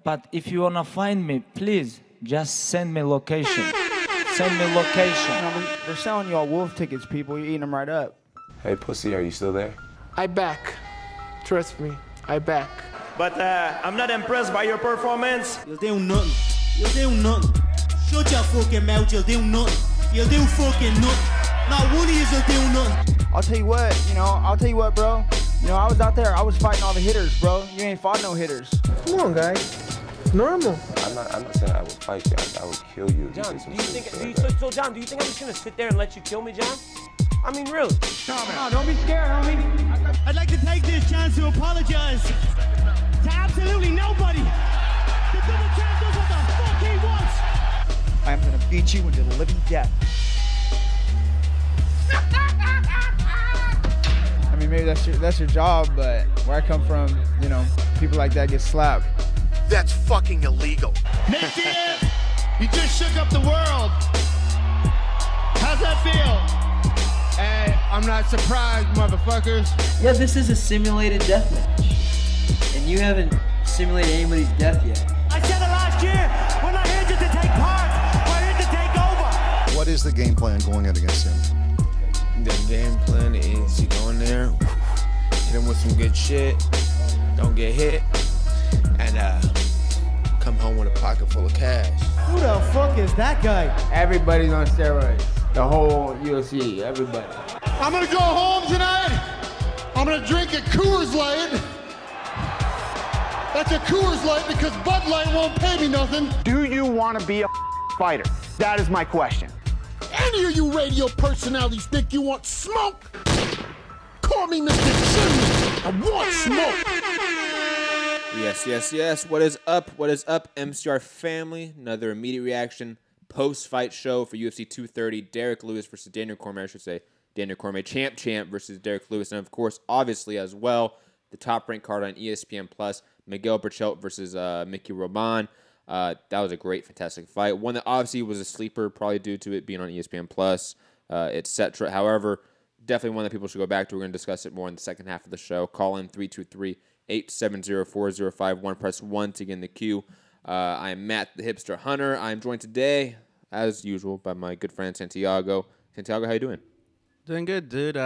But if you wanna find me, please just send me location. Send me location. You know, they're selling you all wolf tickets, people. You're eating them right up. Hey, pussy, are you still there? I back. Trust me, I back. But I'm not impressed by your performance. You'll do nothing. You'll do nothing. Shut your fucking mouth, you'll do nothing. You'll do fucking nothing. Not one of you will do nothing. I'll tell you what, bro. You know, I was out there, I was fighting all the hitters, bro. You ain't fought no hitters. Come on, guys. It's normal. I'm not saying I would fight you. I would kill you. John, do you think I'm just gonna sit there and let you kill me, John? I mean, really? No, don't be scared, homie. I'd like to take this chance to apologize to absolutely nobody. The double champ does what the fuck he wants. I'm gonna beat you into the living death. I mean, maybe that's your job, but where I come from, you know, people like that get slapped. That's fucking illegal. Nate Diaz, you just shook up the world. How's that feel? Hey, I'm not surprised, motherfuckers. Yeah, this is a simulated death match. And you haven't simulated anybody's death yet. I said it last year. We're not here just to take part. We're here to take over. What is the game plan going in against him? The game plan is you go in there, hit him with some good shit, don't get hit, and come home with a pocket full of cash. Who the fuck is that guy? Everybody's on steroids. The whole UFC, everybody. I'm gonna go home tonight. I'm gonna drink a Coors Light. That's a Coors Light because Bud Light won't pay me nothing. Do you want to be a fighter? That is my question. Any of you radio personalities think you want smoke? Call me Mr. Chimney. I want smoke. Yes. What is up? What is up, MCR family? Another immediate reaction post-fight show for UFC 230. Derek Lewis versus Daniel Cormier, I should say. Daniel Cormier, champ versus Derek Lewis. And, of course, obviously as well, the top-ranked card on ESPN+, Miguel Berchelt versus Mickey Roman. That was a great, fantastic fight. One that obviously was a sleeper, probably due to it being on ESPN+, etc. However, definitely one that people should go back to. We're going to discuss it more in the second half of the show. Call in 323-870-4051. Press 1 to get in the queue. I am Matt, the Hipster Hunter. I am joined today, as usual, by my good friend Santiago. Santiago, how you doing? Doing good, dude.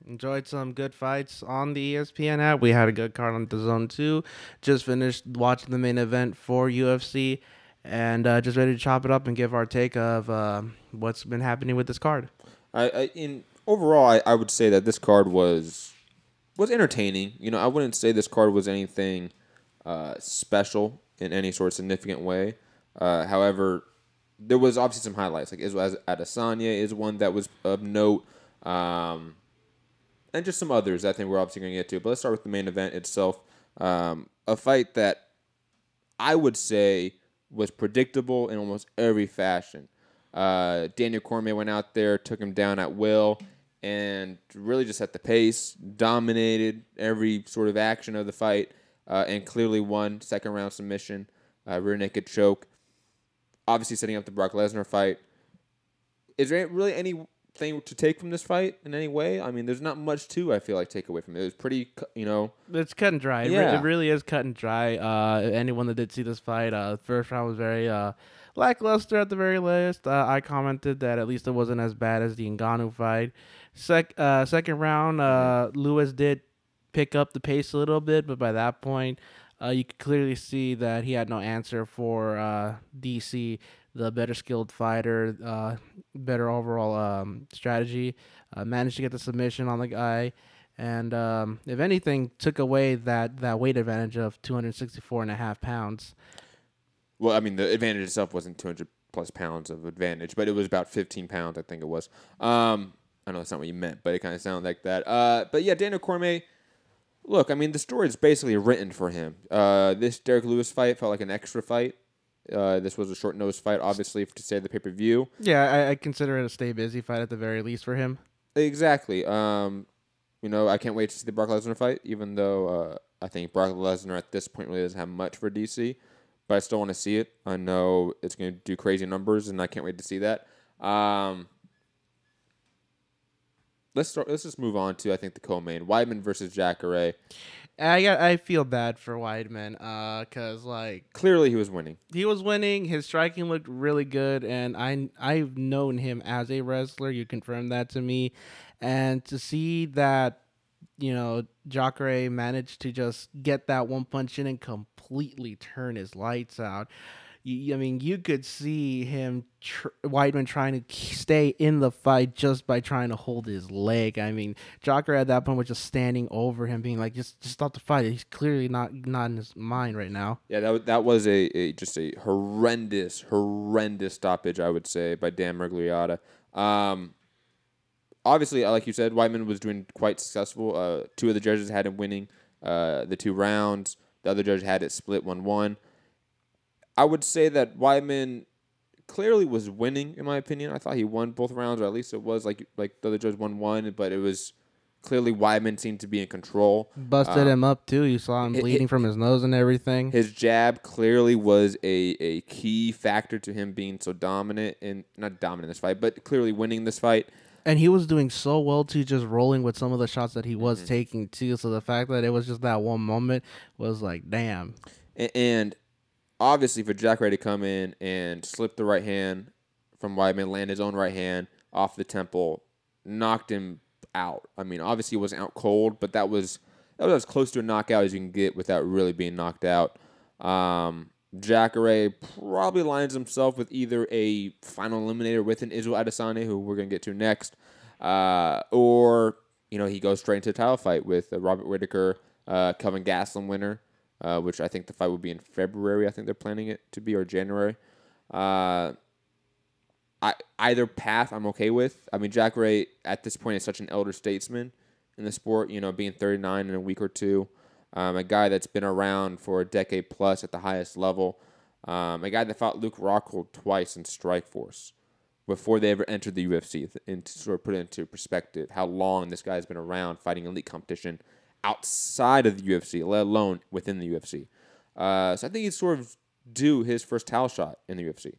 Enjoyed some good fights on the ESPN app. We had a good card on the Zone 2. Just finished watching the main event for UFC. And just ready to chop it up and give our take of what's been happening with this card. Overall, I would say that this card was entertaining. You know, I wouldn't say this card was anything special in any sort of significant way. However, there was obviously some highlights. Like Adesanya is one that was of note. And just some others I think we're obviously going to get to. But let's start with the main event itself. A fight that I would say was predictable in almost every fashion. Daniel Cormier went out there, took him down at will, and really just set the pace, dominated every sort of action of the fight, and clearly won. Second round submission, rear naked choke. Obviously setting up the Brock Lesnar fight. Is there really anything to take from this fight in any way? I mean, there's not much to, I feel like, take away from it. It was pretty, It's cut and dry. Yeah. It really is cut and dry. Anyone that did see this fight, the first round was very lackluster at the very least. I commented that at least it wasn't as bad as the Ngannou fight. Second round, Lewis did pick up the pace a little bit, but by that point, you could clearly see that he had no answer for DC, the better skilled fighter, better overall strategy. Managed to get the submission on the guy, and if anything, took away that weight advantage of 264.5 pounds. Well, I mean, the advantage itself wasn't 200-plus pounds of advantage, but it was about 15 pounds, I think it was. I know that's not what you meant, but it kind of sounded like that. But yeah, Daniel Cormier, look, I mean, the story is basically written for him. This Derek Lewis fight felt like an extra fight. This was a short-nosed fight, obviously, to say the pay-per-view. Yeah, I consider it a stay-busy fight at the very least for him. Exactly. I can't wait to see the Brock Lesnar fight, even though I think Brock Lesnar at this point really doesn't have much for DC. But I still want to see it. I know it's going to do crazy numbers, and I can't wait to see that. Let's just move on to, I think, the co-main. Weidman versus Jacare. I feel bad for Weidman, cause like Clearly, he was winning. he was winning. His striking looked really good, and I've known him as a wrestler. You confirmed that to me, and to see that, Jacare managed to just get that one punch in and completely turn his lights out. I mean, you could see him, Weidman, trying to stay in the fight just by trying to hold his leg. I mean, Jacare at that point was just standing over him, being like, just stop the fight. He's clearly not in his mind right now. Yeah, that was just a horrendous stoppage, I would say, by Dan Miragliotta. Obviously, like you said, Weidman was doing quite successful. Two of the judges had him winning the 2 rounds. The other judge had it split 1-1. I would say that Weidman clearly was winning, in my opinion. I thought he won both rounds, or at least it was like the other judge won 1, but it was clearly Weidman seemed to be in control. Busted him up, too. You saw him bleeding from his nose and everything. His jab clearly was a key factor to him being so dominant, and not dominant in this fight, but clearly winning this fight. And he was doing so well, too, just rolling with some of the shots that he was taking, too. So the fact that it was just that one moment was like, damn. And obviously, for Jacare to come in and slip the right hand from Weidman, land his own right hand off the temple, knocked him out. I mean, obviously, he wasn't out cold, but that was as close to a knockout as you can get without really being knocked out. Jacare probably lines himself with either a final eliminator with an Israel Adesanya, who we're going to get to next, or he goes straight into a title fight with Robert Whittaker, Kelvin Gastelum winner. Which I think the fight will be in February. I think they're planning it to be, or January. Either path I'm okay with. I mean, Jacare at this point is such an elder statesman in the sport, being 39 in a week or two. A guy that's been around for a decade plus at the highest level. A guy that fought Luke Rockhold twice in Strikeforce before they ever entered the UFC, and to sort of put it into perspective how long this guy's been around fighting elite competition outside of the UFC, let alone within the UFC. So I think he's sort of due his first title shot in the UFC.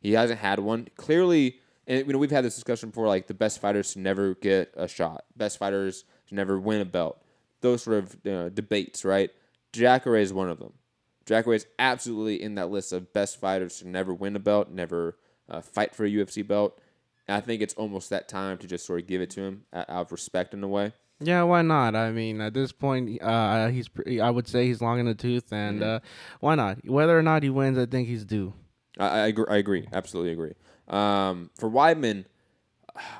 He hasn't had one. Clearly, and we've had this discussion before, like the best fighters to never get a shot, best fighters to never win a belt. Those sort of debates, right? Jacare is one of them. Jacare is absolutely in that list of best fighters to never win a belt, never fight for a UFC belt. And I think it's almost that time to just sort of give it to him out of respect in a way. Yeah, why not? I mean, at this point, I would say he's long in the tooth, and why not? Whether or not he wins, I think he's due. I agree. Absolutely agree. For Weidman,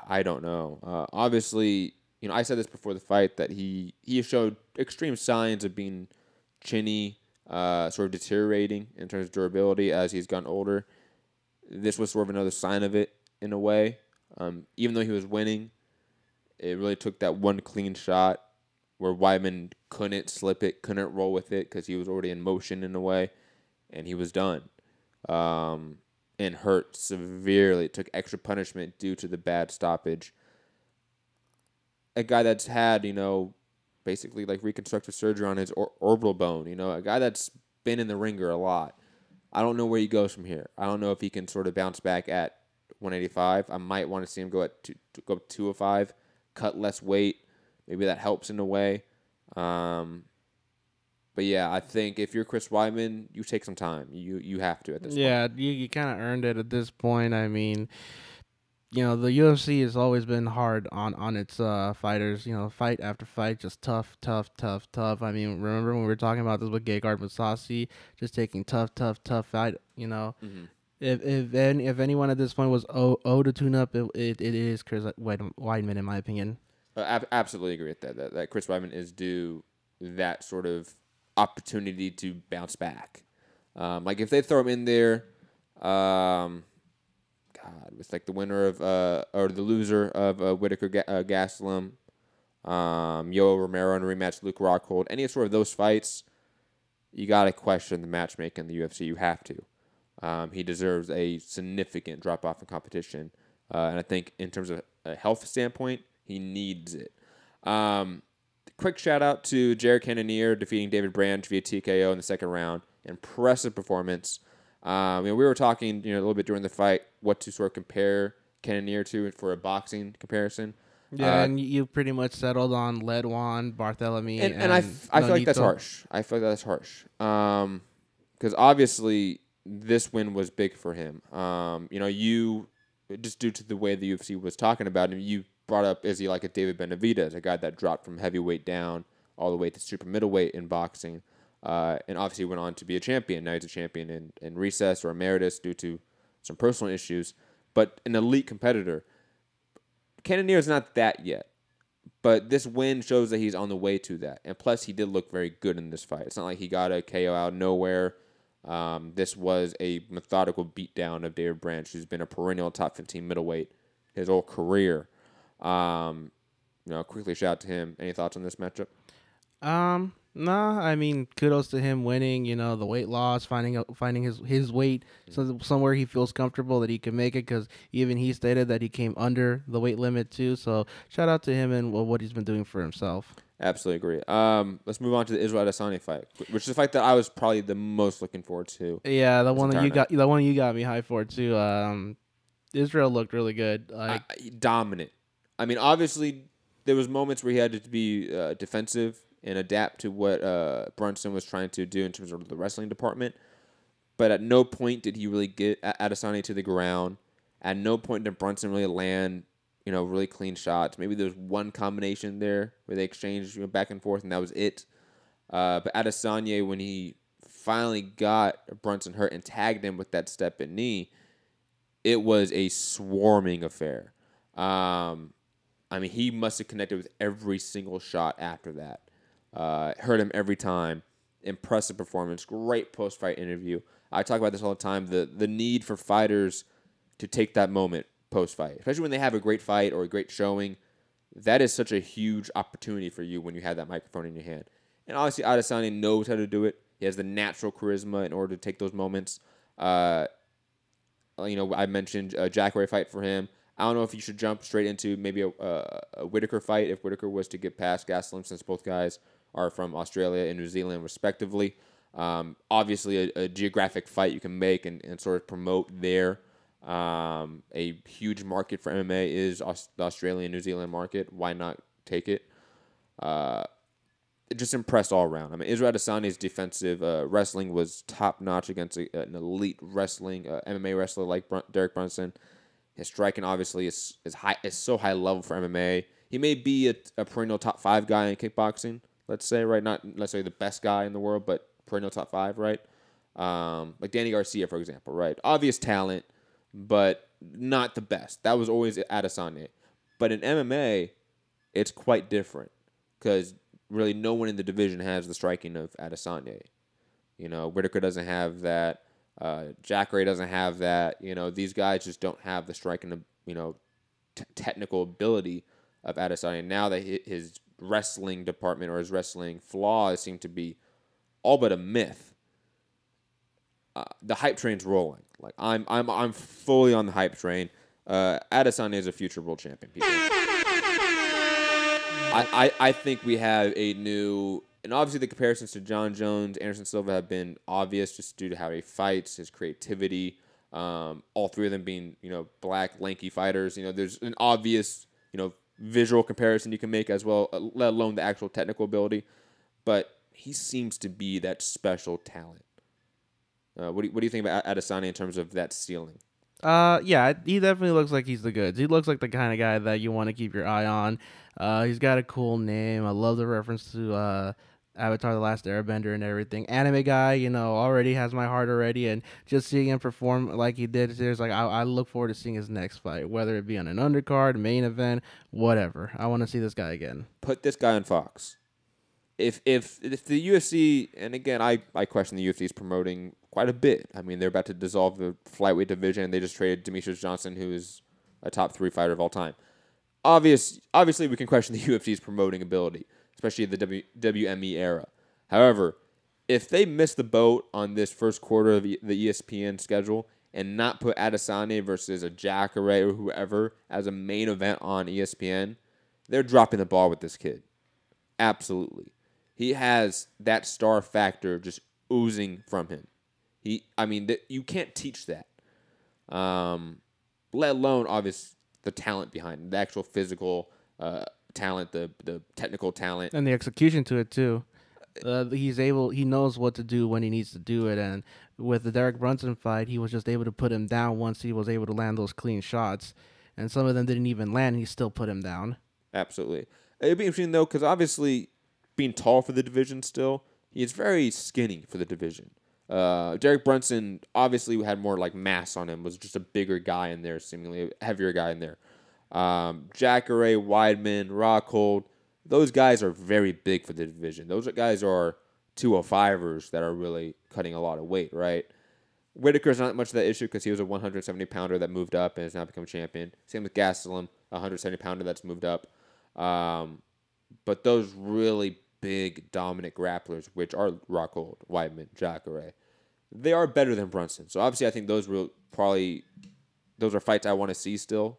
I don't know. Obviously, I said this before the fight that he showed extreme signs of being chinny, sort of deteriorating in terms of durability as he's gotten older. This was sort of another sign of it in a way. Even though he was winning, it really took that one clean shot where Weidman couldn't slip it, couldn't roll with it because he was already in motion in a way, and he was done. And hurt severely. It took extra punishment due to the bad stoppage. A guy that's had, basically like reconstructive surgery on his orbital bone, a guy that's been in the ringer a lot. I don't know where he goes from here. I don't know if he can sort of bounce back at 185. I might want to see him go at 205, cut less weight. Maybe that helps in a way. But yeah, I think if you're Chris Weidman, you take some time. You have to at this point. Yeah, you kind of earned it at this point. I mean, the UFC has always been hard on its fighters. Fight after fight, just tough. I mean, remember when we were talking about this with Gegard Mousasi, just taking tough fight. Mm-hmm. If anyone at this point was owed to tune up, it is Chris Weidman, in my opinion. Absolutely agree with that. That Chris Weidman is due that sort of opportunity to bounce back. Like if they throw him in there, with like the winner of or the loser of Whittaker Gastelum, Yoel Romero in a rematch, Luke Rockhold, any sort of those fights, you got to question the matchmaking in the UFC. You have to. He deserves a significant drop off in competition, and I think in terms of a health standpoint, he needs it. Quick shout out to Jared Cannonier defeating David Branch via TKO in the second round. Impressive performance. We were talking, a little bit during the fight what to sort of compare Cannonier to for a boxing comparison. Yeah, and you pretty much settled on Ledwan, Barthélemy, and I feel like that's harsh. I feel like that's harsh. Because obviously this win was big for him. You just due to the way the UFC was talking about him, you brought up, is he like a David Benavidez, a guy that dropped from heavyweight down all the way to super middleweight in boxing, and obviously went on to be a champion. Now he's a champion in recess or emeritus due to some personal issues, but an elite competitor. Cannonier's not that yet, but this win shows that he's on the way to that. And plus, he did look very good in this fight. It's not like he got a KO out of nowhere. This was a methodical beatdown of David Branch, who's been a perennial top 15 middleweight his whole career. Quickly shout out to him. Any thoughts on this matchup? Nah, I mean, kudos to him winning, the weight loss, finding his weight, so somewhere he feels comfortable that he can make it, because even he stated that he came under the weight limit too. So shout out to him and what he's been doing for himself. Absolutely agree. Let's move on to the Israel Adesanya fight, which is a fight that I was probably the most looking forward to. Yeah, the one you got me high for too. Israel looked really good, dominant. I mean, obviously there was moments where he had to be defensive and adapt to what Brunson was trying to do in terms of the wrestling department. But at no point did he really get Adesanya to the ground. At no point did Brunson really land, really clean shots. Maybe there was one combination there where they exchanged back and forth, and that was it. But Adesanya, when he finally got Brunson hurt and tagged him with that step and knee, it was a swarming affair. He must have connected with every single shot after that. Hurt him every time. Impressive performance. Great post-fight interview. I talk about this all the time. The need for fighters to take that moment post-fight, especially when they have a great fight or a great showing. That is such a huge opportunity for you when you have that microphone in your hand. And obviously, Adesanya knows how to do it. He has the natural charisma in order to take those moments. I mentioned a Jacare fight for him. I don't know if you should jump straight into maybe a Whittaker fight if Whittaker was to get past Gastelum, since both guys are from Australia and New Zealand, respectively. Obviously, a geographic fight you can make and sort of promote there. A huge market for MMA is the Australian New Zealand market. Why not take it? Just impressed all around. I mean, Israel Adesanya's defensive wrestling was top notch against an elite wrestling MMA wrestler like Derek Brunson. His striking obviously is so high level for MMA. He may be a perennial top 5 guy in kickboxing, let's say, right? Not necessarily the best guy in the world, but perennial top 5, right? Like Danny Garcia, for example, right? Obvious talent, but not the best. That was always Adesanya. But in MMA, it's quite different because really no one in the division has the striking of Adesanya. Whittaker doesn't have that. Jacare doesn't have that. These guys just don't have the striking, technical ability of Adesanya. Now that his wrestling department or his wrestling flaws seem to be all but a myth, the hype train's rolling. Like I'm fully on the hype train. Adesanya is a future world champion. People. I think we have a new. And obviously the comparisons to John Jones, Anderson Silva have been obvious just due to how he fights, his creativity, all three of them being, black, lanky fighters. There's an obvious, visual comparison you can make as well, let alone the actual technical ability. But he seems to be that special talent. What do you think about Adesanya in terms of that ceiling? Yeah, he definitely looks like he's the goods. He looks like the kind of guy that you want to keep your eye on. He's got a cool name. I love the reference to Avatar: The Last Airbender and everything. Anime guy, already has my heart already. And just seeing him perform like he did, there's I look forward to seeing his next fight, whether it be on an undercard, main event, whatever. I want to see this guy again. Put this guy on Fox. If the UFC, and again, I question the UFC's promoting quite a bit. I mean, they're about to dissolve the flyweight division, and they just traded Demetrius Johnson, who is a top 3 fighter of all time. Obviously, we can question the UFC's promoting ability, especially the WME era. However, if they miss the boat on this first quarter of the ESPN schedule and not put Adesanya versus a Jacare or whoever as a main event on ESPN, they're dropping the ball with this kid. Absolutely. He has that star factor just oozing from him. You can't teach that. Let alone, obviously, the talent behind it, the actual physical talent, the technical talent, and the execution to it too. He knows what to do when he needs to do it, and with the Derek Brunson fight, he was just able to put him down once he was able to land those clean shots, and some of them didn't even land, and he still put him down. Absolutely. It'd be interesting though, because obviously being tall for the division still, he is very skinny for the division. Derek Brunson obviously had more like mass on him, was just a bigger guy in there, seemingly a heavier guy in there. Jacare, Weidman, Rockhold, those guys are very big for the division. Those guys are 205ers that are really cutting a lot of weight, right? Whitaker's not much of that issue because he was a 170-pounder that moved up and has now become champion. Same with Gastelum, a 170-pounder that's moved up. But those really big, dominant grapplers, which are Rockhold, Weidman, Jacare, they are better than Brunson. So obviously I think those are fights I want to see still.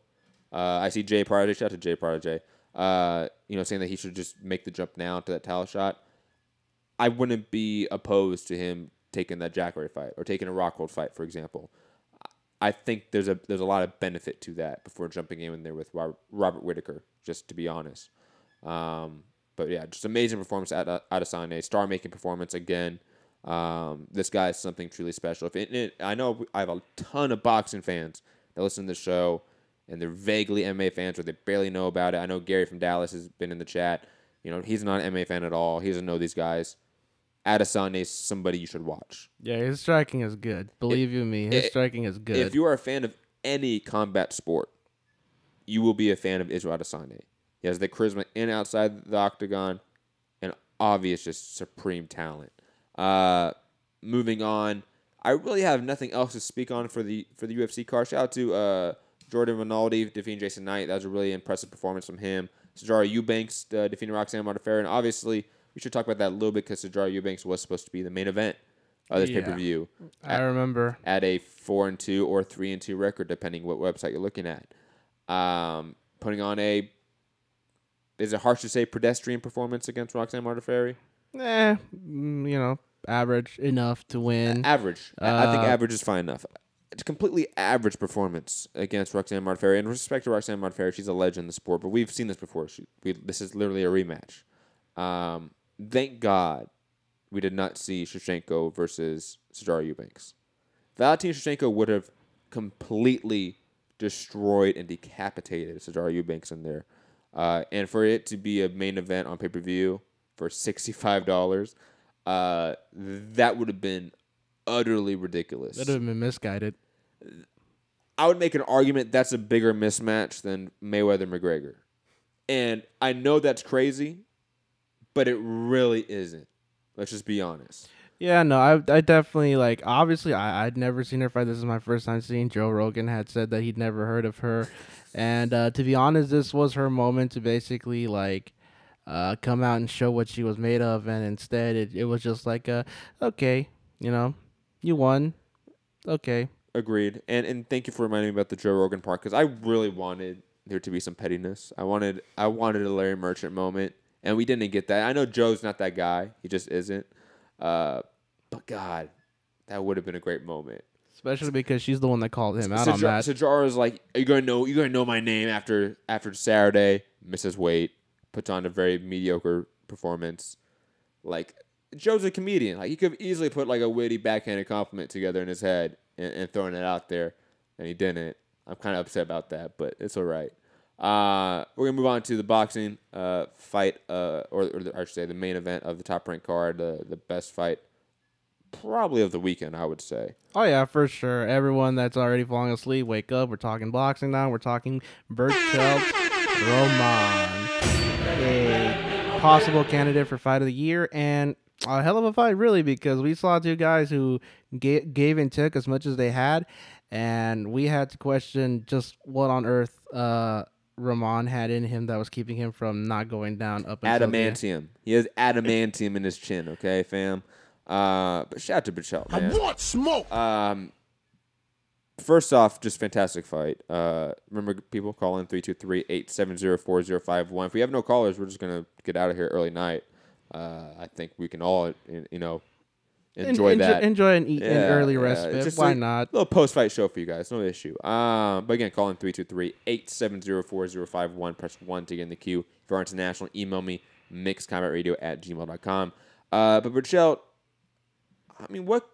I see Jay Prodigy, shout out to Jay Prodigy, saying that he should just make the jump now to that title shot. I wouldn't be opposed to him taking that Jacare fight or taking a Rockhold fight, for example. I think there's a lot of benefit to that before jumping in there with Robert Whitaker, just to be honest. But yeah, just amazing performance at Adesanya, star-making performance again. This guy is something truly special. I know I have a ton of boxing fans that listen to the show, and they're vaguely MMA fans or they barely know about it. I know Gary from Dallas has been in the chat. He's not an MMA fan at all. He doesn't know these guys. Adesanya is somebody you should watch. Yeah, his striking is good. Believe you me, his striking is good. If you are a fan of any combat sport, you will be a fan of Israel Adesanya. He has the charisma in and outside the octagon, and obvious just supreme talent. Moving on, I really have nothing else to speak on for the UFC card. Shout out to Jordan Rinaldi defeating Jason Knight. That was a really impressive performance from him. Sajara Eubanks defeating Roxanne Modafferi, and obviously we should talk about that a little bit because Sajara Eubanks was supposed to be the main event of this pay-per-view. I remember. At a 4-2 or 3-2 record, depending what website you're looking at. Putting on is it harsh to say pedestrian performance against Roxanne Modafferi? Average enough to win. Average. I think average is fine enough. It's a completely average performance against Roxanne Modafferi. And with respect to Roxanne Modafferi, she's a legend in the sport, but we've seen this before. This is literally a rematch. Thank God we did not see Shevchenko versus Sajara Eubanks. Valentina Shevchenko would have completely destroyed and decapitated Sajara Eubanks in there. And for it to be a main event on pay-per-view for $65, that would have been utterly ridiculous. That would have been misguided. I would make an argument that's a bigger mismatch than Mayweather-McGregor. And I know that's crazy, but it really isn't. Let's just be honest. Yeah, no, I definitely, obviously, I'd never seen her fight. This is my first time seeing. Joe Rogan had said that he'd never heard of her. And to be honest, this was her moment to basically, come out and show what she was made of. And instead, it was just okay, you won. Okay. Agreed. And thank you for reminding me about the Joe Rogan part, because I really wanted there to be some pettiness. I wanted a Larry Merchant moment, and we didn't get that. I know Joe's not that guy. He just isn't. But God, that would have been a great moment. Especially because she's the one that called him out on that. Sajara's like, you're gonna know my name after Saturday. Misses weight, puts on a very mediocre performance. Joe's a comedian. He could easily put a witty backhanded compliment together in his head and throwing it out there, and he didn't. I'm kind of upset about that, but it's all right. We're gonna move on to the boxing fight, or I should say, the main event of the top ranked card, the best fight probably of the weekend, I would say. Oh yeah, for sure. Everyone that's already falling asleep, wake up. We're talking boxing now. We're talking Berchelt Roman, a possible candidate for fight of the year, and a hell of a fight, really, because we saw two guys who gave and took as much as they had, and we had to question just what on earth Roman had in him that was keeping him from not going down up until adamantium. He has adamantium in his chin, okay, fam? But shout out to Berchelt, man. I want smoke! First off, just fantastic fight. Remember, people, call in 323-870-4051. If we have no callers, we're just going to get out of here early night. I think we can all, enjoy that. Enjoy an early respite. Just Why a not? Little post-fight show for you guys. No issue. But again, call in 323-870-4051. Press 1 to get in the queue. If you're international, email me, mixedcombatradio@gmail.com. But Berchelt, I mean, what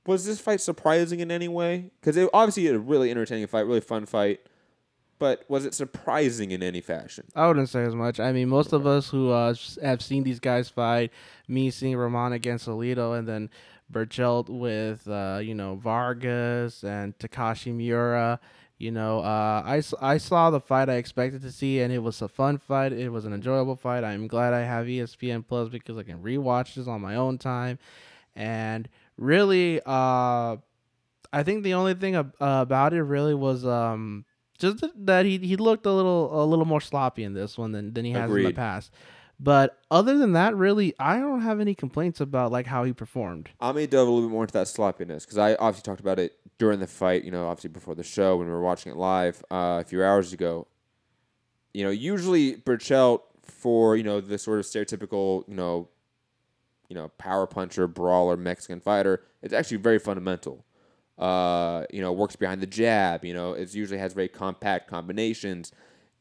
was this fight surprising in any way? Because it obviously a really entertaining fight, really fun fight. But was it surprising in any fashion? I wouldn't say as much. I mean, most of us who have seen these guys fight, me seeing Roman against Alito, and then Berchelt with Vargas and Takashi Miura. I saw the fight I expected to see, and it was a fun fight. It was an enjoyable fight. I'm glad I have ESPN Plus because I can rewatch this on my own time. And really, I think the only thing about it really was just that he looked a little more sloppy in this one than he has in the past. But other than that, really, I don't have any complaints about like how he performed. I may delve a little bit more into that sloppiness because I obviously talked about it during the fight. Obviously before the show when we were watching it live a few hours ago. Usually Berchelt for the sort of stereotypical power puncher, brawler, Mexican fighter, it's actually very fundamental. Works behind the jab. It usually has very compact combinations,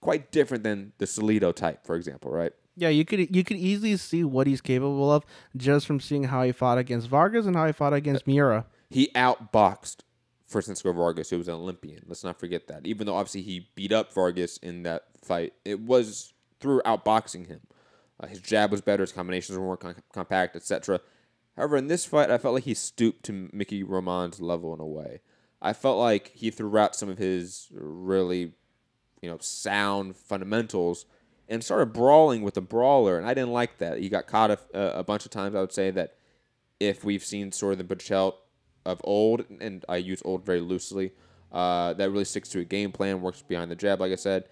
quite different than the Salido type, for example, right? Yeah, you could easily see what he's capable of just from seeing how he fought against Vargas and how he fought against Miura. He outboxed Francisco Vargas, who was an Olympian. Let's not forget that. Even though obviously he beat up Vargas in that fight, it was through outboxing him. His jab was better, his combinations were more compact, etc. However, in this fight, I felt like he stooped to Mickey Roman's level in a way. I felt like he threw out some of his really, sound fundamentals and started brawling with the brawler, and I didn't like that. He got caught a bunch of times. I would say that if we've seen sort of the Berchelt of old, and I use old very loosely, that really sticks to a game plan, works behind the jab, like I said.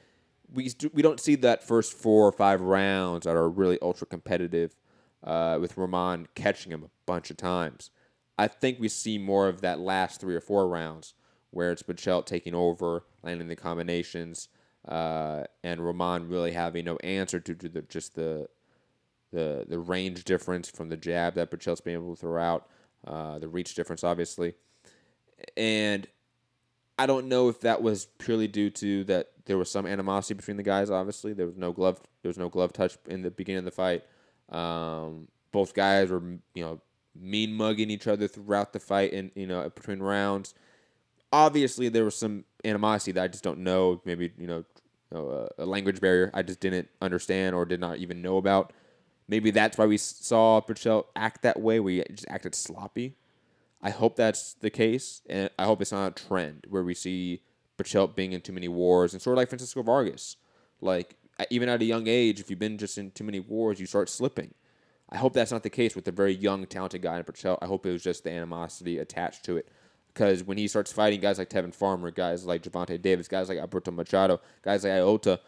We don't see that first 4 or 5 rounds that are really ultra competitive with Roman catching him a bunch of times. I think we see more of that last 3 or 4 rounds where it's Berchelt taking over, landing the combinations, and Roman really having no answer to the range difference from the jab that Berchelt's been able to throw out, the reach difference, obviously. And I don't know if that was purely due to that there was some animosity between the guys. Obviously, there was no glove touch in the beginning of the fight. Both guys were mean mugging each other throughout the fight and between rounds. Obviously, there was some animosity that I just don't know. Maybe a language barrier I just didn't understand or did not even know about. Maybe that's why we saw Berchelt act that way. We just acted sloppy. I hope that's the case, and I hope it's not a trend where we see Berchelt being in too many wars, and sort of like Francisco Vargas. Like, even at a young age, if you've been just in too many wars, you start slipping. I hope that's not the case with a very young, talented guy in Berchelt. I hope it was just the animosity attached to it. Because when he starts fighting guys like Tevin Farmer, guys like Gervonta Davis, guys like Alberto Machado, guys like Iota,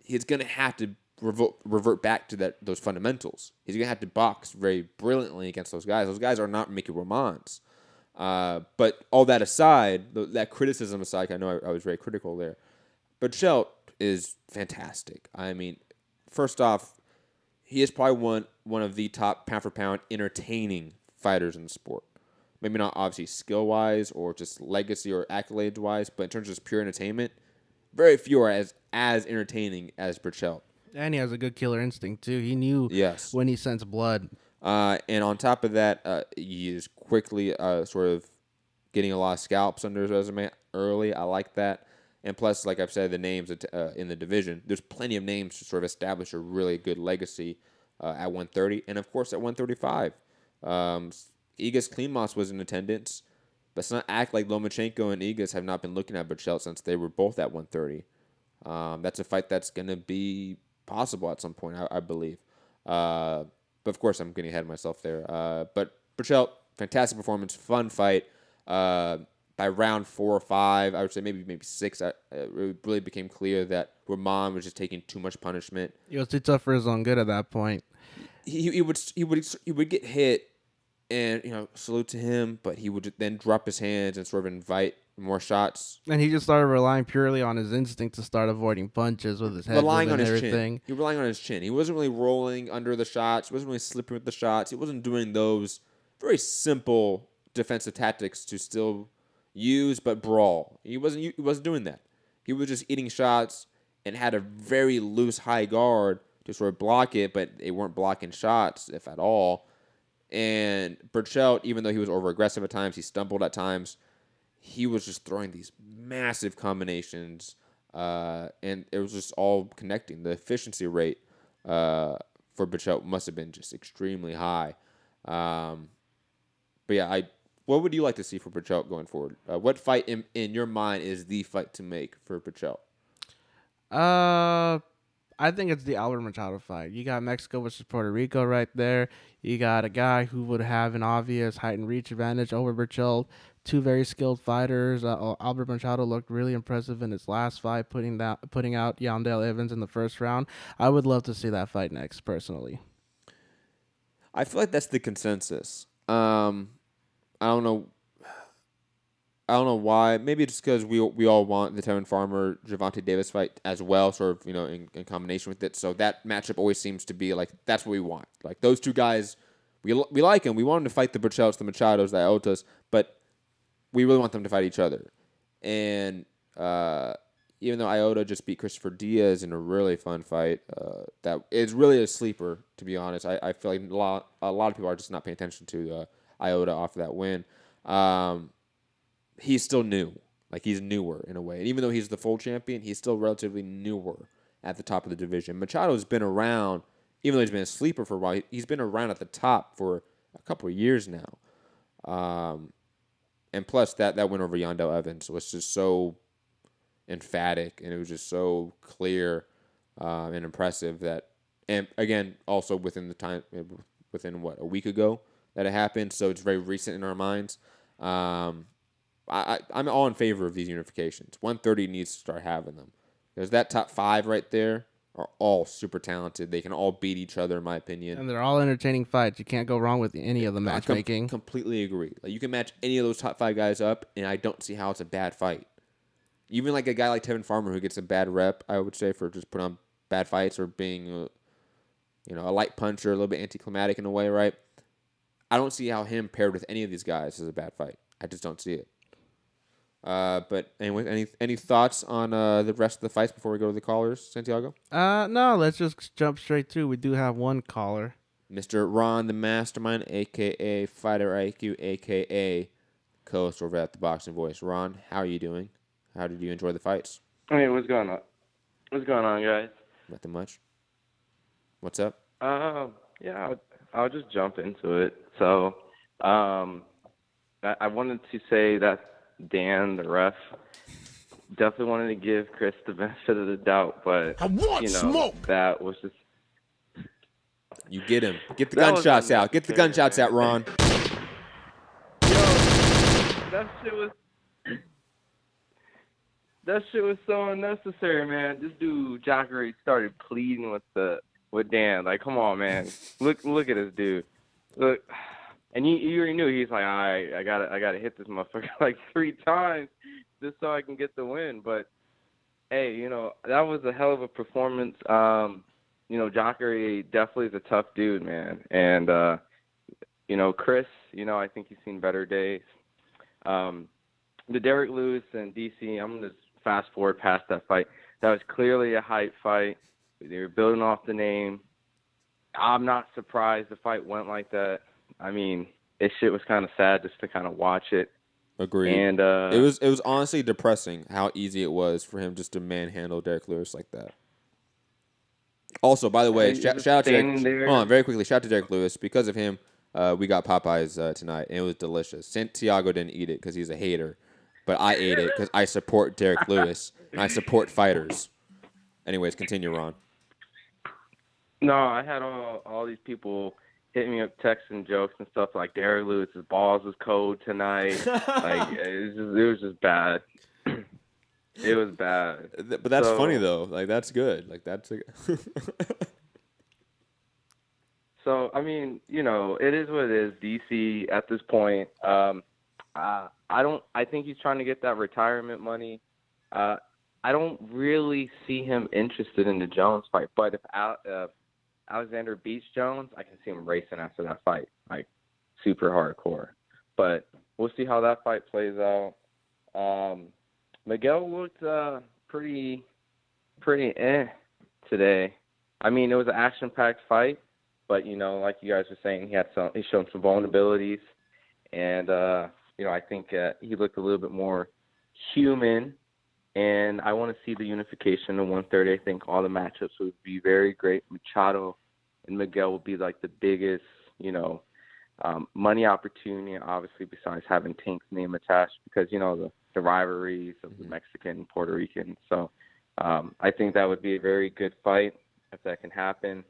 he's going to have to revert back to those fundamentals. He's going to have to box very brilliantly against those guys. Those guys are not Mickey Romans. But all that aside, that criticism aside, I know I was very critical there. Berchelt is fantastic. I mean, first off, he is probably one of the top pound-for-pound entertaining fighters in the sport. Maybe not obviously skill-wise or just legacy or accolades-wise, but in terms of just pure entertainment, very few are as entertaining as Berchelt. And he has a good killer instinct, too. He knew when he sensed blood. And on top of that, he is quickly sort of getting a lot of scalps under his resume early. I like that. And plus, like I've said, the names in the division, there's plenty of names to sort of establish a really good legacy at 130. And, of course, at 135. Igas Klimas was in attendance. Let's not act like Lomachenko and Igas have not been looking at Berchelt since they were both at 130. That's a fight that's going to be possible at some point, I believe. But, of course, I'm getting ahead of myself there. But Berchelt, fantastic performance, fun fight. By round 4 or 5, I would say maybe 6, it really became clear that Roman was just taking too much punishment. It was too tough for his own good at that point. He would get hit, and salute to him, but he would then drop his hands and sort of invite more shots. And he just started relying purely on his instinct to start avoiding punches with his head relying on his everything. Chin. He was relying on his chin. He wasn't really rolling under the shots. He wasn't really slipping with the shots. He wasn't doing those very simple defensive tactics to still use, but brawl. He wasn't doing that. He was just eating shots and had a very loose high guard to sort of block it, but they weren't blocking shots, if at all. And Berchelt, even though he was over-aggressive at times, he stumbled at times, he was just throwing these massive combinations, and it was just all connecting. The efficiency rate for Berchelt must have been just extremely high. But yeah, what would you like to see for Berchelt going forward? What fight in your mind is the fight to make for Berchelt? I think it's the Albert Machado fight. You got Mexico versus Puerto Rico right there. You got a guy who would have an obvious height and reach advantage over Berchelt. Two very skilled fighters. Albert Machado looked really impressive in his last fight, putting out Yandel Evans in the first round. I would love to see that fight next, personally. I feel like that's the consensus. I don't know why. Maybe it's because we all want the Tevin Farmer Gervonta Davis fight as well, sort of, in combination with it. So that matchup always seems to be like that's what we want. Like those two guys, we like them. We want them to fight the Berchelts, the Machados, the Iotas, but we really want them to fight each other. And even though Iota just beat Christopher Diaz in a really fun fight, that is really a sleeper, to be honest. I feel like a lot of people are just not paying attention to Iota off of that win. He's still new. Like, he's newer in a way. And even though he's the full champion, he's still relatively newer at the top of the division. Machado's been around, even though he's been a sleeper for a while, he's been around at the top for a couple of years now. And plus, that win over Yandel Evans was just so emphatic, and it was just so clear and impressive that, and again, also within a week ago that it happened, so it's very recent in our minds. I'm all in favor of these unifications. 130 needs to start having them. Because that top 5 right there are all super talented. They can all beat each other, in my opinion. And they're all entertaining fights. You can't go wrong with any of the matchmaking. I completely agree. Like, you can match any of those top 5 guys up, and I don't see how it's a bad fight. Even like a guy like Tevin Farmer, who gets a bad rep, I would say, for just putting on bad fights or being a light puncher, a little bit anticlimactic in a way, right? I don't see how him paired with any of these guys is a bad fight. I just don't see it. But anyway, any thoughts on the rest of the fights before we go to the callers, Santiago? No, let's just jump straight through. We do have one caller. Mr. Ron, the Mastermind, a.k.a. Fighter IQ, a.k.a. co-host over at The Boxing Voice. Ron, how are you doing? How did you enjoy the fights? Hey, what's going on? What's going on, guys? Nothing much. What's up? Yeah, I'll just jump into it. So, I wanted to say that Dan, the ref, definitely wanted to give Chris the benefit of the doubt, but I want smoke. That was just. You get him. Get the gunshots out. Get the gunshots out, Ron. Yo, that shit was so unnecessary, man. This dude Jacare started pleading with Dan. Like, come on, man. Look at this dude. Look. And you already knew. He's like, all right, I gotta hit this motherfucker like 3 times just so I can get the win. But hey, that was a hell of a performance. Jacare definitely is a tough dude, man. And Chris, I think he's seen better days. The Derek Lewis and DC, I'm gonna just fast forward past that fight. That was clearly a hype fight. They were building off the name. I'm not surprised the fight went like that. I mean, this shit was kind of sad just to kind of watch it. Agreed. And it was honestly depressing how easy it was for him just to manhandle Derek Lewis like that. Also, by the way, shout out to Derek. Hold on, very quickly. Shout out to Derek Lewis. Because of him, we got Popeyes tonight, and it was delicious. Santiago didn't eat it because he's a hater, but I ate it because I support Derek Lewis and I support fighters. Anyways, continue, Ron. No, I had all these people hit me up texting jokes and stuff like Derek Lewis's balls was cold tonight. Like it was just bad. It was bad. But that's funny though. Like that's good. Like that's. So I mean, it is what it is. DC at this point. I think he's trying to get that retirement money. I don't really see him interested in the Jones fight. But if Alexander beats Jones, I can see him racing after that fight. Like, super hardcore. But we'll see how that fight plays out. Miguel looked pretty today. I mean, it was an action-packed fight, but like you guys were saying, he showed some vulnerabilities, and I think he looked a little bit more human. And I want to see the unification in 130. I think all the matchups would be very great. Machado and Miguel will be like the biggest, money opportunity, obviously, besides having Tank's name attached, because, the rivalries of the Mexican and Puerto Rican. So I think that would be a very good fight if that can happen.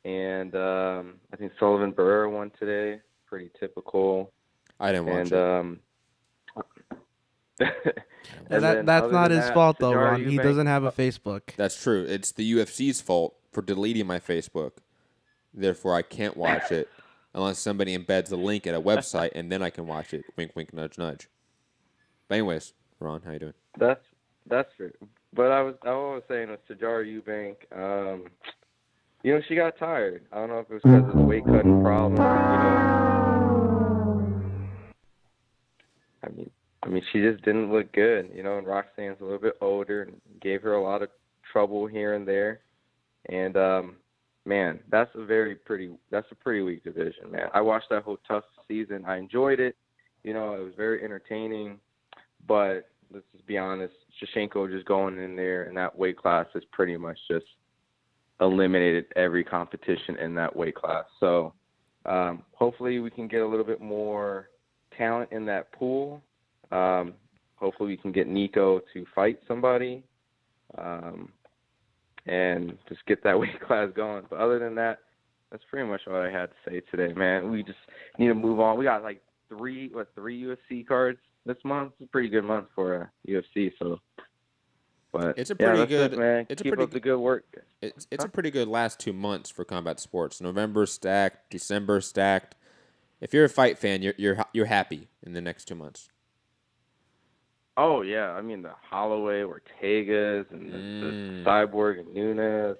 And I think Sullivan Burr won today. Pretty typical. I didn't watch it. That's not his fault, though, Ron. He doesn't have a Facebook. That's true. It's the UFC's fault for deleting my Facebook. Therefore, I can't watch it unless somebody embeds a link at a website, and then I can watch it. Wink, wink, nudge, nudge. But anyways, Ron, how you doing? That's true. But I was saying with Sajara Eubank, she got tired. I don't know if it was because of the weight cutting problem. I mean, she just didn't look good, and Roxanne's a little bit older and gave her a lot of trouble here and there. And, man, that's a pretty weak division, man. I watched that whole tough season. I enjoyed it. It was very entertaining. But let's just be honest, Shevchenko just going in there in that weight class has pretty much just eliminated every competition in that weight class. So hopefully we can get a little bit more talent in that pool. Hopefully we can get Nico to fight somebody and just get that weight class going. But other than that, that's pretty much what I had to say today, man. We just need to move on. We got like three UFC cards this month. It's a pretty good month for UFC. So, but it's a pretty good, man. It's Keep a pretty up the good work. It's a pretty good last 2 months for combat sports. November stacked, December stacked. If you're a fight fan, you're happy in the next 2 months. Oh yeah, I mean the Holloway, Ortegas, and the Cyborg and Nunes,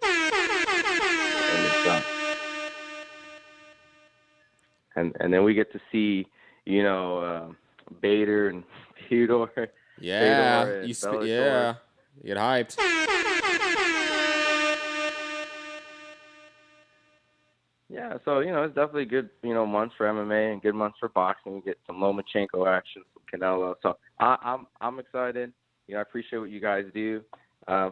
and then we get to see Bader and Theodore. Yeah, Fedor and you get hyped. Yeah, so it's definitely good months for MMA and good months for boxing. We get some Lomachenko action, some Canelo. So I'm excited. I appreciate what you guys do.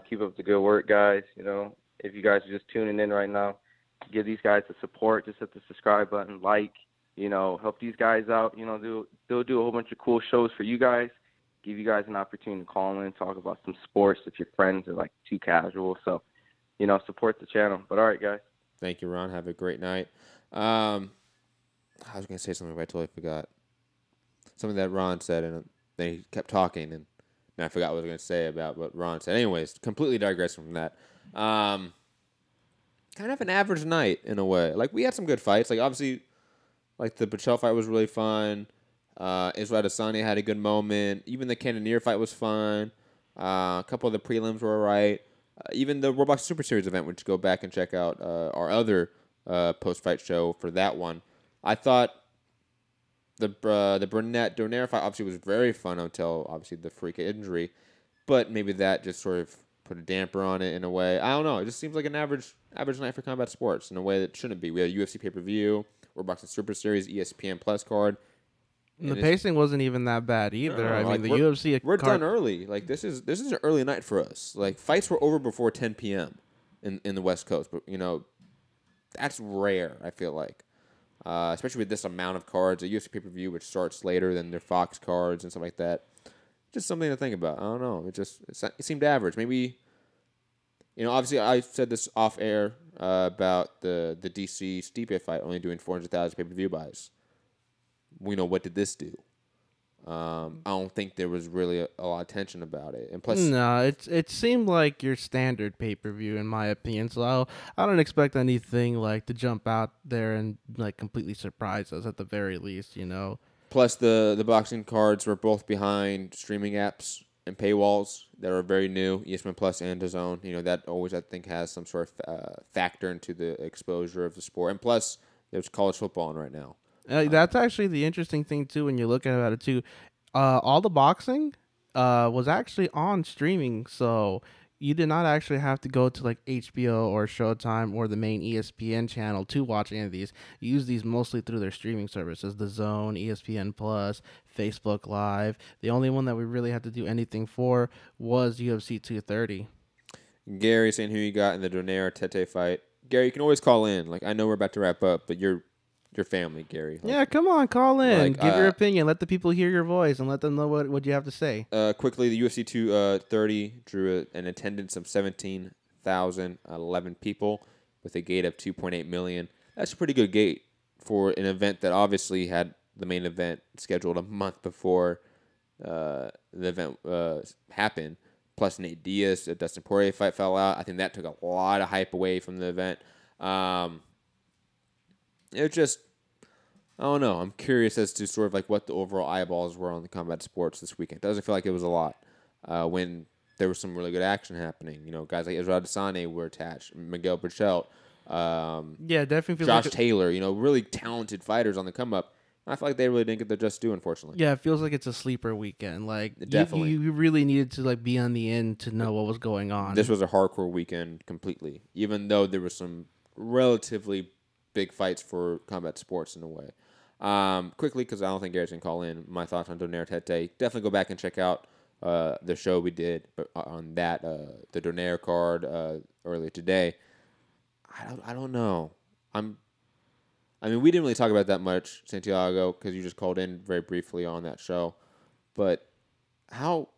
Keep up the good work, guys. If you guys are just tuning in right now, give these guys the support. Just hit the subscribe button, help these guys out. They'll do a whole bunch of cool shows for you guys. Give you guys an opportunity to call in, talk about some sports if your friends are like too casual. So, support the channel. But all right, guys. Thank you, Ron. Have a great night. I was going to say something, but I totally forgot. Something that Ron said, and then he kept talking, and I forgot what I was going to say about what Ron said. Anyways, completely digressing from that. Kind of an average night in a way. Like, we had some good fights. Like, obviously, like the Berchelt fight was really fun. Israel Adesanya had a good moment. Even the Cannonier fight was fun. A couple of the prelims were all right. Even the World Box Super Series event, which go back and check out our other post-fight show for that one. I thought the Burnett Donaire fight obviously was very fun until obviously the freak injury, but maybe that just sort of put a damper on it in a way. I don't know. It just seems like an average night for combat sports in a way that shouldn't be. We had a UFC pay-per-view, World Boxing Super Series, ESPN Plus card. And the pacing wasn't even that bad either. I mean, the UFC. We're done early. Like this is an early night for us. Like fights were over before 10 p.m. in the West Coast, but that's rare. I feel like, especially with this amount of cards, a UFC pay-per-view which starts later than their Fox cards and stuff like that. Just something to think about. I don't know. It seemed average. Maybe, obviously I said this off air about the DC Stipe fight only doing 400,000 pay-per-view buys. What did this do? I don't think there was really a lot of tension about it. And plus, no, it seemed like your standard pay-per-view in my opinion. So I don't expect anything like to jump out there and like completely surprise us at the very least. Plus, the boxing cards were both behind streaming apps and paywalls that are very new. ESPN Plus and DAZN. That always I think has some sort of factor into the exposure of the sport. And plus, there's college football on right now. That's actually the interesting thing too when you look at it too. All the boxing was actually on streaming, so you did not actually have to go to like HBO or Showtime or the main ESPN channel to watch any of these. You use these mostly through their streaming services, The Zone, ESPN Plus, Facebook Live. The only one that we really had to do anything for was UFC 230. Gary saying who you got in the Donaire Tete fight. Gary, you can always call in. Like, I know we're about to wrap up, but you're your family, Gary. Like, yeah, come on, call in. like, Give your opinion. Let the people hear your voice and let them know what you have to say. Quickly, the UFC 230 drew an attendance of 17,011 people with a gate of 2.8 million. That's a pretty good gate for an event that obviously had the main event scheduled a month before the event happened. Plus Nate Diaz, Dustin Poirier fight fell out. I think that took a lot of hype away from the event. It was just, I don't know. I'm curious as to sort of like what the overall eyeballs were on the combat sports this weekend. It doesn't feel like it was a lot when there was some really good action happening. You know, guys like Israel Adesanya were attached, Miguel Berchelt. Yeah, definitely feels Josh like Taylor, you know, really talented fighters on the come up. I feel like they really didn't get their just due, unfortunately. Yeah, it feels like it's a sleeper weekend. Like Definitely. you really needed to like be on the end to know what was going on. This was a hardcore weekend completely, even though there was some relatively big fights for combat sports in a way. Quickly, because I don't think Gary's going to call in, my thoughts on Donaire Tete. Definitely go back and check out the show we did on that, the Donaire card earlier today. I don't know. I mean, we didn't really talk about that much, Santiago, because you just called in very briefly on that show. But how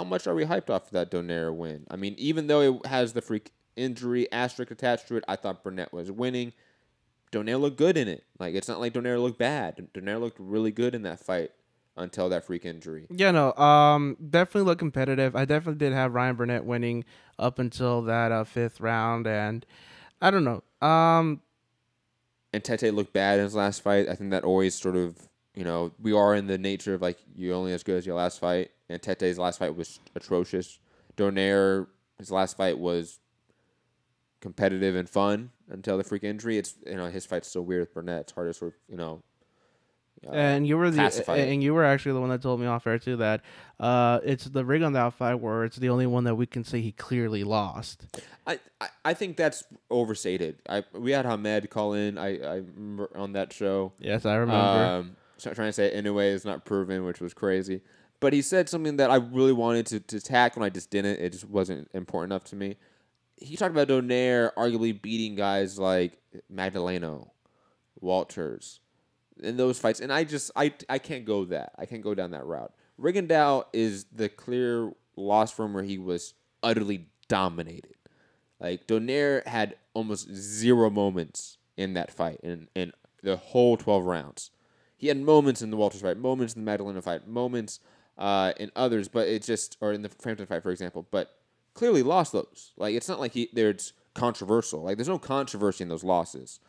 much are we hyped off of that Donaire win? I mean, even though it has the freak injury asterisk attached to it, I thought Burnett was winning. Donaire looked good in it. Like, it's not like Donaire looked bad. Donaire looked really good in that fight until that freak injury. Yeah, no, definitely looked competitive. I definitely did have Ryan Burnett winning up until that fifth round, and I don't know. And Tete looked bad in his last fight. I think that always sort of, you know, we are in the nature of like you're only as good as your last fight. And Tete's last fight was atrocious. Donaire, his last fight was competitive and fun until the freak injury. It's, you know, his fight's so weird with Burnett. It's hard to sort of, you know, and you were classify it. and you were actually the one that told me off air too that it's the rig on that fight where it's the only one that we can say he clearly lost. I think that's overstated. We had Hamed call in. I remember on that show. Yes, I remember. Trying to say it anyway is not proven, which was crazy. But he said something that I really wanted to tackle, and I just didn't. It just wasn't important enough to me. He talked about Donaire arguably beating guys like Magdaleno, Walters, in those fights, and I can't go that. I can't go down that route. Rigondeaux is the clear loss for him where he was utterly dominated. Like, Donaire had almost zero moments in that fight, in the whole 12 rounds. He had moments in the Walters fight, moments in the Magdaleno fight, moments in others, but it just, or in the Frampton fight, for example, but clearly lost those. Like, it's not like it's controversial. Like, there's no controversy in those losses.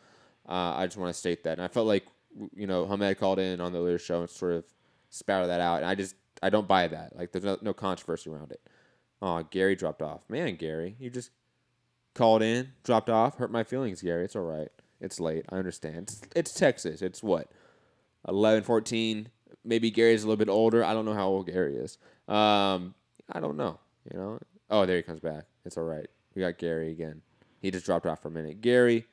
I just want to state that. And I felt like, you know, Hamed called in on the later show and sort of spouted that out, and I don't buy that. Like, there's no controversy around it. Oh, Gary dropped off. Man, Gary, you just called in, dropped off, hurt my feelings, Gary. It's all right. It's late. I understand. It's Texas. It's what? 11, 14. Maybe Gary's a little bit older. I don't know how old Gary is. I don't know. You know? Oh, there he comes back. It's all right. We got Gary again. He just dropped off for a minute. Gary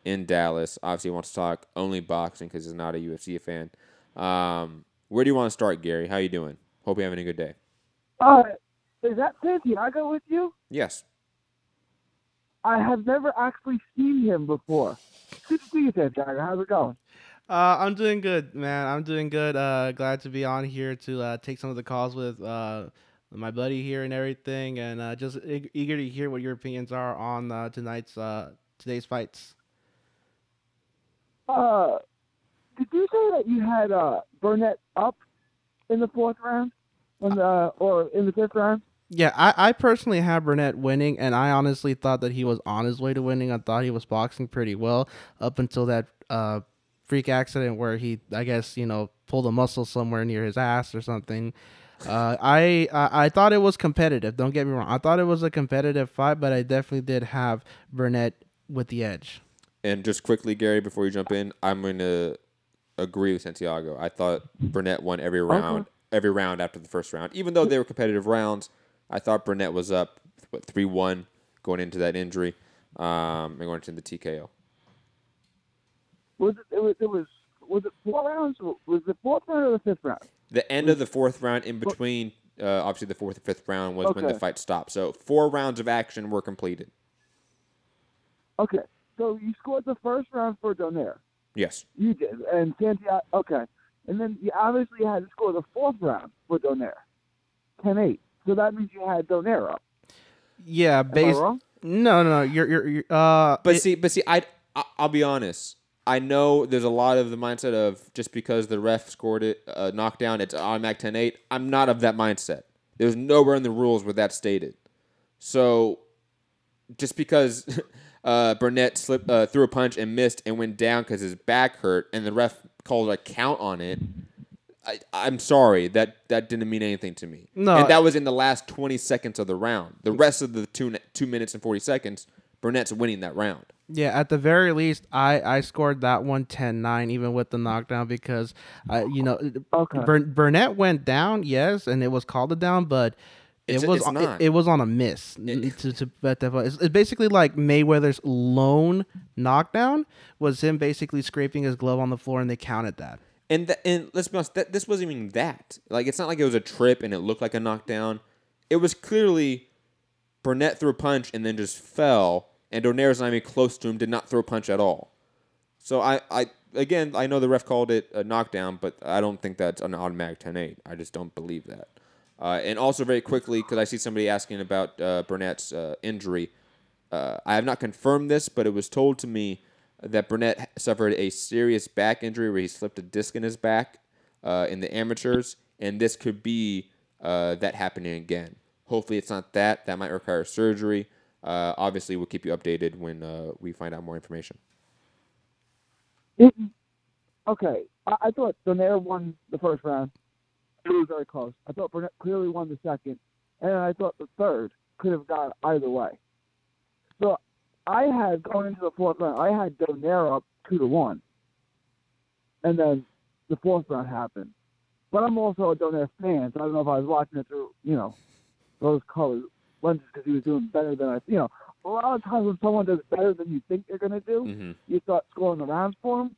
in Dallas. Obviously wants to talk only boxing because he's not a UFC fan. Where do you want to start, Gary? How you doing? Hope you're having a good day. Is that Santiago with you? Yes. I have never actually seen him before. Good to see you, Santiago. How's it going? I'm doing good, man. I'm doing good. Glad to be on here to take some of the calls with my buddy here and everything, and just eager to hear what your opinions are on today's fights. Did you say that you had Burnett up in the fourth round, or in the fifth round? Yeah, I personally have Burnett winning, and I honestly thought that he was on his way to winning. I thought he was boxing pretty well up until that freak accident where he, I guess, you know, pulled a muscle somewhere near his ass or something. I thought it was competitive. Don't get me wrong. I thought it was a competitive fight, but I definitely did have Burnett with the edge. And just quickly, Gary, before you jump in, I'm going to agree with Santiago. I thought Burnett won every round after the first round. Even though they were competitive rounds, I thought Burnett was up 3-1 going into that injury and going into the TKO. Was it 4 rounds? Was the 4th round or the 5th round? The end of the 4th round, in between, obviously the 4th and 5th round was when the fight stopped. So 4 rounds of action were completed. Okay, so you scored the first round for Donaire. Yes. You did, and Santiago. Okay, and then you obviously had to score the 4th round for Donaire, 10-8. So that means you had Donaire up. Yeah, Am I wrong? No, you're. I'll be honest. I know there's a lot of the mindset of just because the ref scored it knockdown, it's automatic 10-8. I'm not of that mindset. There's nowhere in the rules where that's stated. So just because Burnett threw a punch and missed and went down because his back hurt, and the ref called a count on it, I'm sorry. That didn't mean anything to me. No. And that was in the last 20 seconds of the round. The rest of the 2 minutes and 40 seconds, Burnett's winning that round. Yeah, at the very least, I scored that one 10-9, even with the knockdown, because, Burnett went down, yes, and it was called a down, but it was on a miss to bet that. It's basically like Mayweather's lone knockdown was him basically scraping his glove on the floor, and they counted that. And let's be honest, this wasn't even that. Like, it's not like it was a trip and it looked like a knockdown. It was clearly Burnett threw a punch and then just fell, and Donaire's not even close to him, did not throw a punch at all. So I know the ref called it a knockdown, but I don't think that's an automatic 10-8. I just don't believe that. And also very quickly, because I see somebody asking about Burnett's injury, I have not confirmed this, but it was told to me that Burnett suffered a serious back injury where he slipped a disc in his back in the amateurs, and this could be that happening again. Hopefully it's not that. That might require surgery. Obviously, we'll keep you updated when we find out more information. Okay, I thought Donaire won the first round. It was very close. I thought Burnett clearly won the second, and I thought the third could have gone either way. So I had, going into the 4th round, I had Donaire up 2-1, and then the 4th round happened. But I'm also a Donaire fan, so I don't know if I was watching it through, those colors lenses because he was doing better than a lot of times when someone does better than you think they're going to do, you start scoring the rounds for them.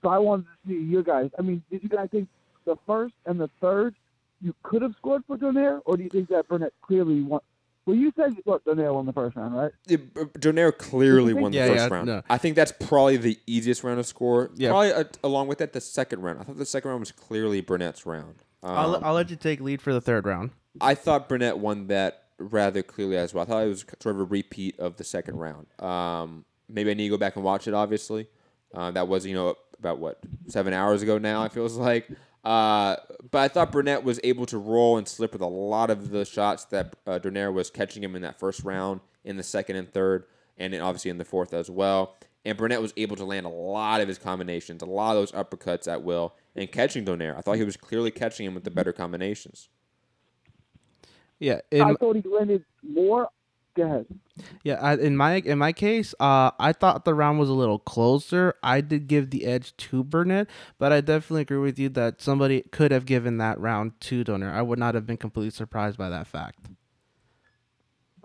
So I wanted to see you guys. I mean, did you guys think the first and the third you could have scored for Donaire, or do you think that Burnett clearly won? Well, you said you thought Donaire won the first round, right? Donaire clearly won the first round. No. I think that's probably the easiest round to score. Yeah. Probably along with that, the second round. I thought the second round was clearly Burnett's round. I'll let you take lead for the third round. I thought Burnett won that rather clearly as well. I thought it was sort of a repeat of the second round. Maybe I need to go back and watch it, obviously. That was, about 7 hours ago now, it feels like. But I thought Burnett was able to roll and slip with a lot of the shots that Donaire was catching him in that first round, in the second and third, and then obviously in the fourth as well. And Burnett was able to land a lot of his combinations, a lot of those uppercuts at will, and catching Donaire. I thought he was clearly catching him with the better combinations. Yeah, I thought he landed more. Go ahead. Yeah, in my case, I thought the round was a little closer. I did give the edge to Burnett, but I definitely agree with you that somebody could have given that round to Donaire. I would not have been completely surprised by that fact.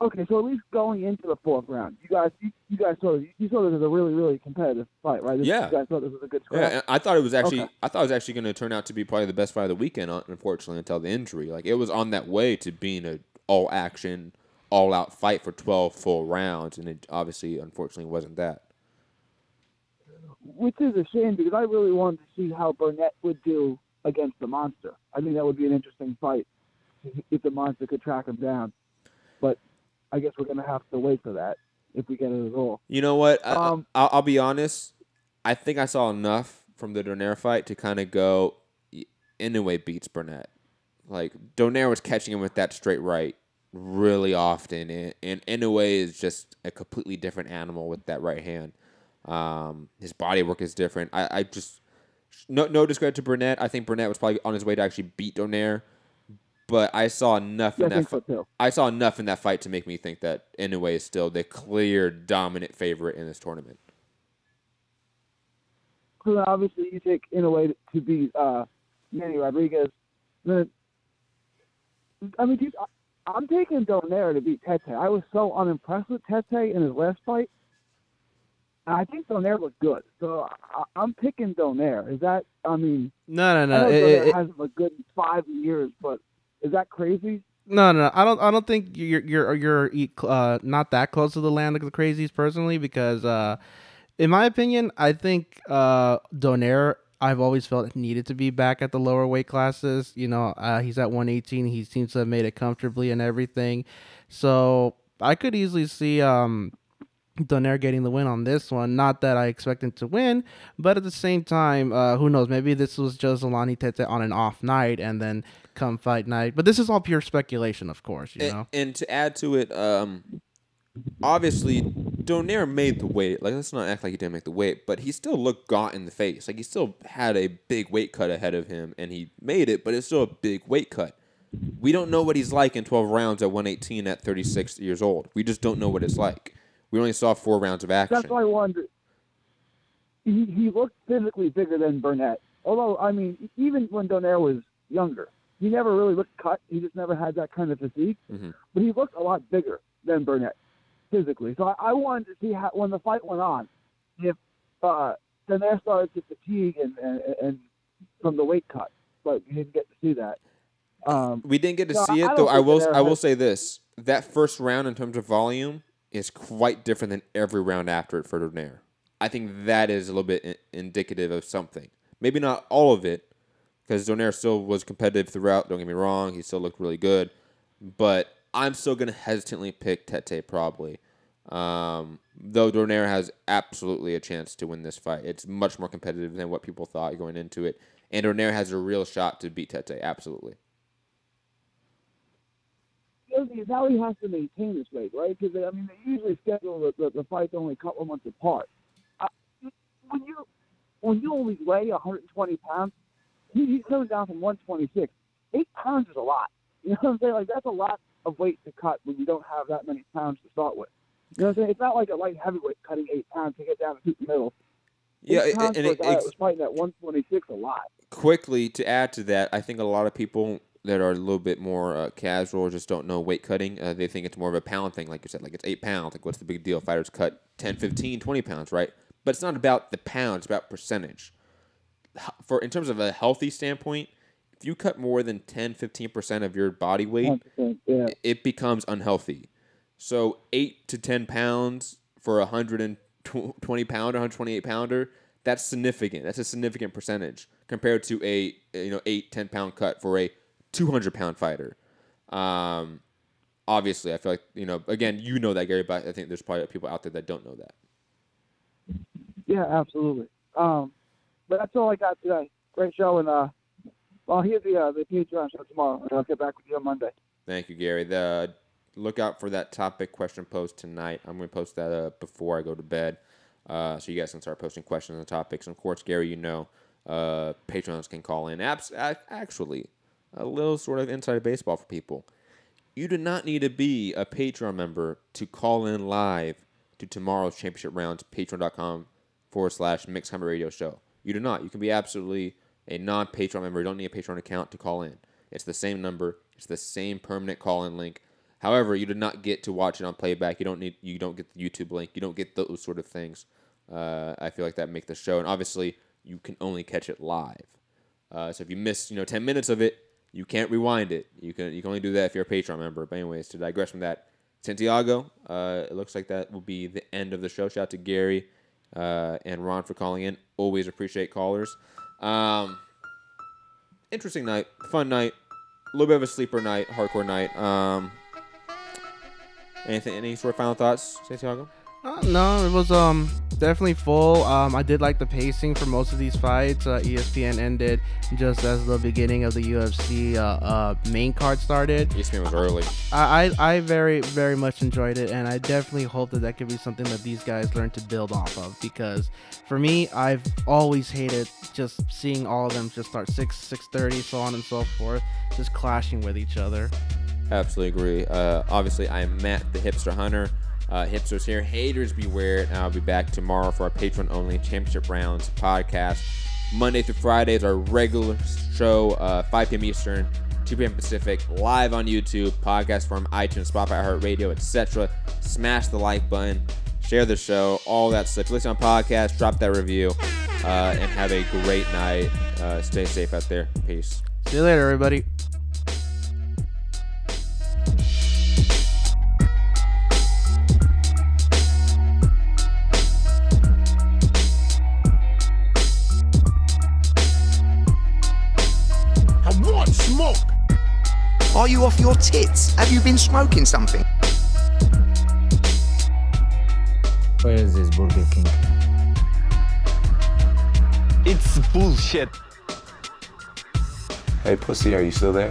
Okay, so at least going into the 4th round, you guys saw this as a really, really competitive fight, right? Yeah. You guys thought this was a good scrap. Yeah, I thought it was actually going to turn out to be probably the best fight of the weekend, unfortunately, until the injury. Like, it was on that way to being an all-action, all-out fight for 12 full rounds, and it obviously, unfortunately, wasn't that. Which is a shame, because I really wanted to see how Burnett would do against the Monster. I think that would be an interesting fight if the Monster could track him down. But I guess we're going to have to wait for that if we get it at all. You know what? I'll be honest. I think I saw enough from the Donaire fight to kind of go, Inoue beats Burnett. Like, Donaire was catching him with that straight right really often, and Inoue is just a completely different animal with that right hand. His body work is different. I just no discredit to Burnett. I think Burnett was probably on his way to actually beat Donaire, but I saw enough in that fight. I saw enough in that fight to make me think that Inoue is still the clear dominant favorite in this tournament. So then obviously you take Inoue to beat Manny Rodriguez. Then, I mean, dude, I'm taking Donaire to beat Tete. I was so unimpressed with Tete in his last fight. And I think Donaire looked good. So I'm picking Donaire. Is that, I mean... No. I know Donaire hasn't looked good in 5 years, but is that crazy? No. I don't think you're not that close to the land of the crazies personally, because in my opinion, I think Donaire, I've always felt needed to be back at the lower weight classes. You know, he's at 118. He seems to have made it comfortably and everything. So I could easily see Donaire getting the win on this one. Not that I expect him to win, but at the same time, who knows? Maybe this was just Zolani Tete on an off night, and then come fight night. But this is all pure speculation, of course. You know. And to add to it, obviously Donaire made the weight. Like, let's not act like he didn't make the weight, but he still looked gaunt in the face. Like, he still had a big weight cut ahead of him, and he made it, but it's still a big weight cut. We don't know what he's like in 12 rounds at 118 at 36 years old. We just don't know what it's like. We only saw 4 rounds of action. That's why I wondered. He looked physically bigger than Burnett. Although, I mean, even when Donaire was younger, he never really looked cut. He just never had that kind of physique. Mm-hmm. But he looked a lot bigger than Burnett physically. So I wanted to see how, when the fight went on, if Donaire started to fatigue and from the weight cut. But we didn't get to see that. We didn't get to see it, though. I will say this. That first round, in terms of volume, is quite different than every round after it for Donaire. I think that is a little bit indicative of something. Maybe not all of it, because Donaire still was competitive throughout. Don't get me wrong. He still looked really good. But I'm still going to hesitantly pick Tete probably. Though Donaire has absolutely a chance to win this fight. It's much more competitive than what people thought going into it. And Donaire has a real shot to beat Tete, absolutely. Now he has to maintain this weight, right? Because I mean, they usually schedule the fights only a couple of months apart. When you only weigh 120 pounds, he goes down from 126. 8 pounds is a lot. You know what I'm saying? Like, that's a lot of weight to cut when you don't have that many pounds to start with. You know what I'm saying? It's not like a light heavyweight cutting 8 pounds to get down to the middle. Yeah, 8 pounds for a guy that was fighting at 126 a lot. Quickly, to add to that, I think a lot of people that are a little bit more casual or just don't know weight cutting, they think it's more of a pound thing, like you said. Like, it's 8 pounds. Like, what's the big deal? Fighters cut 10, 15, 20 pounds, right? But it's not about the pounds. It's about percentage. In terms of a healthy standpoint, if you cut more than 10, 15% of your body weight, it becomes unhealthy. So 8 to 10 pounds for a 120 pounder, 128 pounder, that's significant. That's a significant percentage compared to a 8, 10 pound cut for a 200-pound fighter. Obviously, I feel like, again, you know that, Gary, but I think there's probably people out there that don't know that. Yeah, absolutely. But that's all I got today. Great show, and I'll hear the Patreon show tomorrow, and I'll get back with you on Monday. Thank you, Gary. Look out for that topic question post tonight. I'm going to post that up before I go to bed, so you guys can start posting questions and topics. And of course, Gary, Patrons can call in. Actually, a little sort of inside baseball for people. You do not need to be a Patreon member to call in live to tomorrow's championship rounds, patreon.com/Mixed Combat Radio Show. You do not. You can be absolutely a non-Patreon member. You don't need a Patreon account to call in. It's the same number. It's the same permanent call-in link. However, you do not get to watch it on playback. You don't get the YouTube link. You don't get those sort of things. I feel like that make the show. And obviously, you can only catch it live. So if you miss 10 minutes of it, you can't rewind it. You can only do that if you're a Patreon member. But anyways, to digress from that, Santiago, it looks like that will be the end of the show. Shout out to Gary and Ron for calling in. Always appreciate callers. Interesting night, fun night, a little bit of a sleeper night, hardcore night. Any sort of final thoughts, Santiago? No, it was definitely full. I did like the pacing for most of these fights. ESPN ended just as the beginning of the UFC main card started. ESPN was early. I very, very much enjoyed it, and I definitely hope that could be something that these guys learn to build off of, because for me, I've always hated just seeing all of them just start 6:30, so on and so forth, just clashing with each other. Absolutely agree. Obviously, I'm Matt, the Hipster Hunter. Hipsters here, haters beware. And I'll be back tomorrow for our patron-only Championship Rounds podcast. Monday through Friday is our regular show, 5 p.m. Eastern, 2 p.m. Pacific, live on YouTube, podcast from iTunes, Spotify, iHeartRadio, etc. Smash the like button, share the show, all that stuff. If you listen on podcast, drop that review, and have a great night. Stay safe out there. Peace. See you later, everybody. Smoke. Are you off your tits? Have you been smoking something? Where is this Burger King? It's bullshit. Hey, pussy, are you still there?